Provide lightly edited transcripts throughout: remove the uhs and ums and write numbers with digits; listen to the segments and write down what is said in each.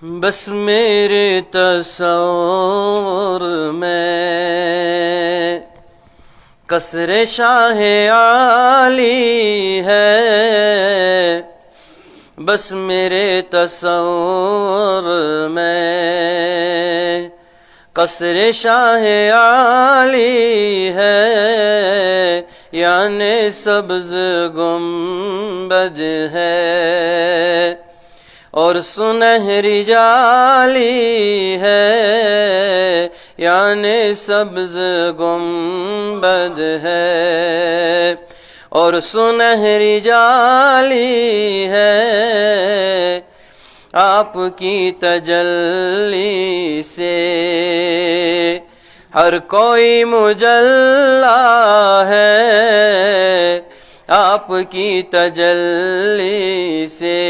بس میرے تصور میں قصر شاہ عالی ہے، بس میرے تصور میں قصر شاہ عالی ہے، یعنی سبز گنبد ہے اور سنہری جالی ہے، یعنی سبز گنبد ہے اور سنہری جالی ہے۔ آپ کی تجلی سے ہر کوئی مجلا ہے، آپ کی تجلی سے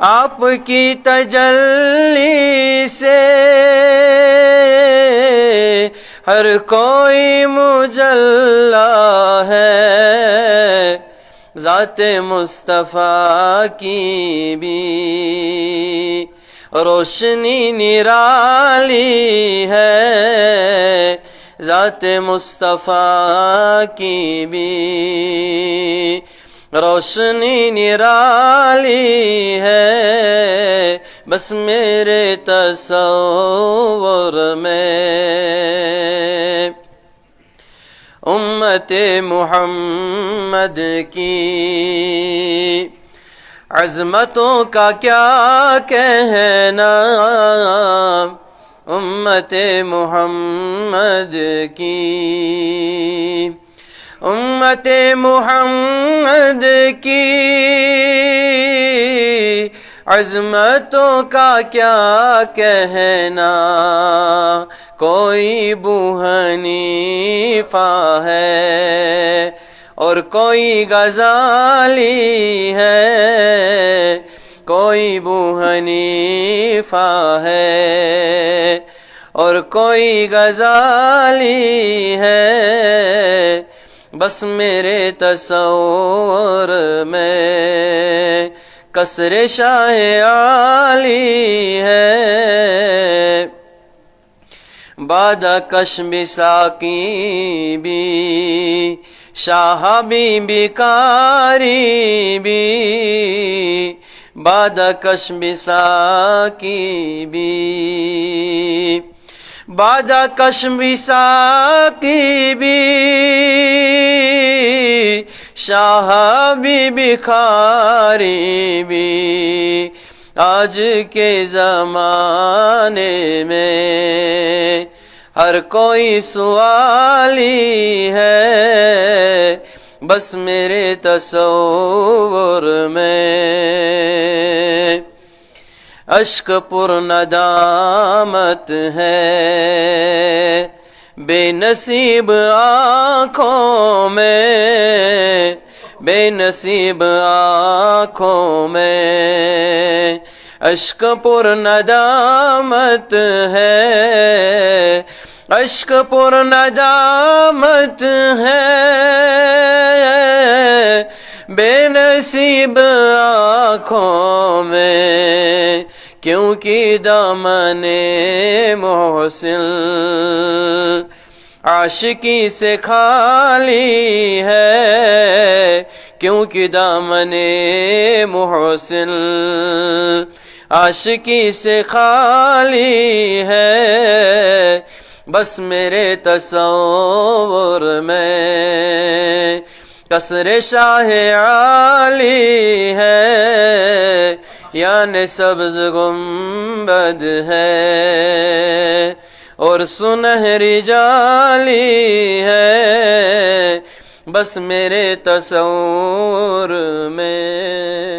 آپ کی تجلی سے ہر کوئی مجلا ہے، ذات مصطفیٰ کی بھی روشنی نرالی ہے، ذات مصطفیٰ کی بھی روشنی نرالی ہے، بس میرے تصور میں امت محمد کی عظمتوں کا کیا کہنا، امت محمد کی امت محمد کی عظمتوں کا کیا کہنا، کوئی ابو حنیفہ ہے اور کوئی غزالی ہے، کوئی ابو حنیفہ ہے اور کوئی غزالی ہے، بس میرے تصور میں قصر شاہ عالی ہے۔ بادہ کشم ساکی بھی شاہ بی بیکاری بھی، بادہ کشم ساکی بھی بادہ کشم ساکی بھی شاہ بی بکھاری بھی، آج کے زمانے میں ہر کوئی سوالی ہے، بس میرے تصور میں اشک پر ندامت ہے، بے نصیب آنکھوں میں، بے نصیب آنکھوں میں اشک پر ندامت ہے، اشک پر ندامت ہے، بے نصیب آنکھوں میں، کیونکہ دامن محسن عاشقی سے خالی ہے، کیونکہ دامن محسن عاشقی سے خالی ہے، بس میرے تصور میں قصر شاہ عالی ہے، یعنی سبز گنبد ہے اور سنہری جالی ہے، بس میرے تصور میں